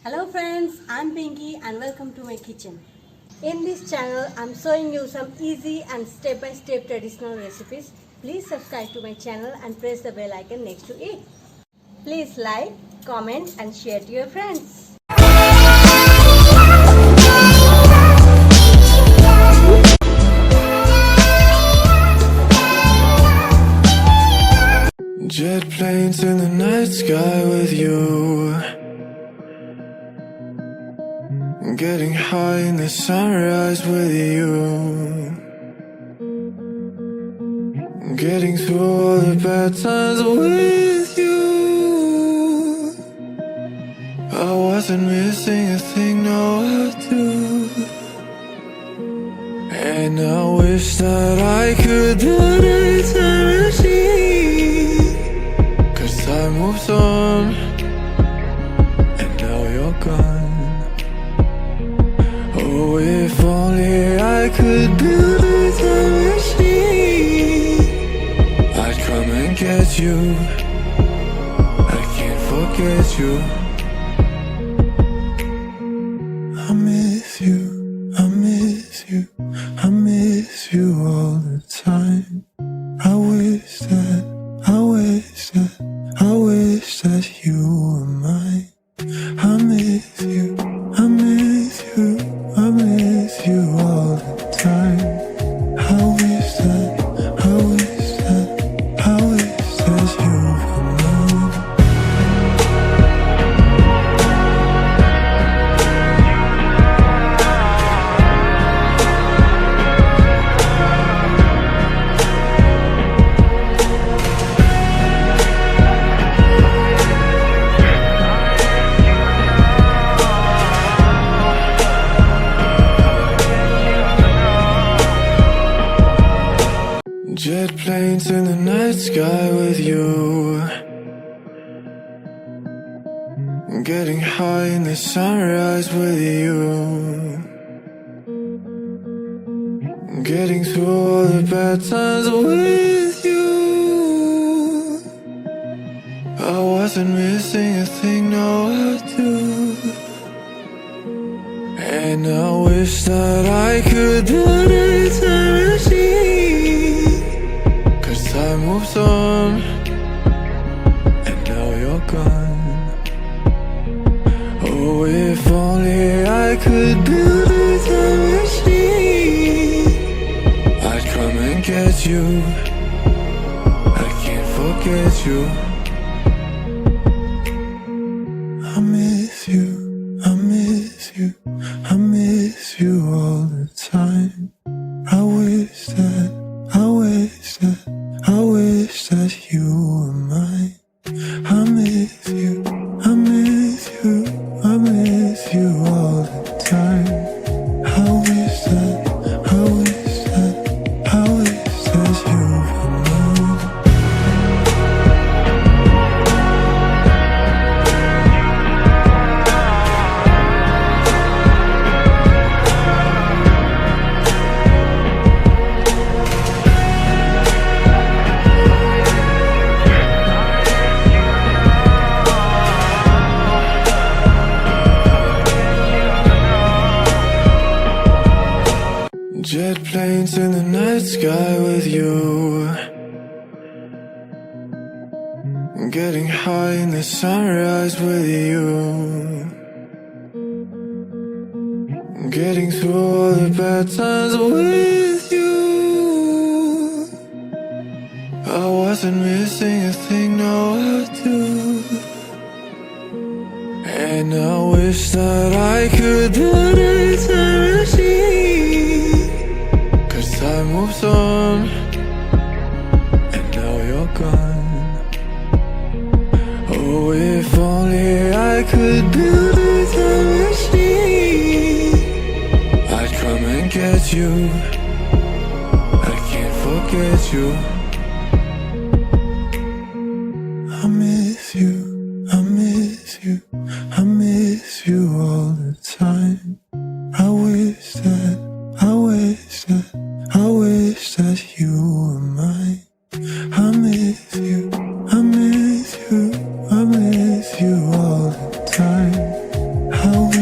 Hello friends, I'm Pinky and welcome to my kitchen. In this channel, I'm showing you some easy and step-by-step traditional recipes. Please subscribe to my channel and press the bell icon next to it. Please like, comment and share to your friends. Jet planes in the night sky with you, getting high in the sunrise with you, getting through all the bad times with you. I wasn't missing a thing, no I do. And I wish that I could build a time machine, 'cause time moves on and now you're gone. Oh, if only I could build a time machine, I'd come and get you. I can't forget you. I miss you, I miss you, I miss you all the time. I wish that, I wish that, I wish that you were mine. I miss you, I miss you, I miss you all the time. I wish that, I wish that, I wish that you were mine. Jet planes in the night sky with you, getting high in the sunrise with you, getting through all the bad times with you. I wasn't missing a thing, no I do. And I wish that I could build a time machine, 'cause time moves on and now you're gone. Oh, if only I could build a time machine, I'd come and get you. I can't forget you. I miss you, I miss you, I miss you all the time. I wish that, I wish that, I wish that you were mine. I miss you, I miss you, I miss you all the time. I wish that, I wish that, I wish that you were mine. Jet planes in the night sky with you, getting high in the sunrise with you, getting through all the bad times with you. I wasn't missing a thing, no I do. And I wish that I could build a time machine, 'cause time moves on and now you're gone. Oh, if only I could build a time machine, I'd come and get you. I can't forget you. I miss you, I miss you, I miss you all the time. I wish that, I wish that, I wish that you were mine. I miss you, I miss you, I miss you all the time. I wish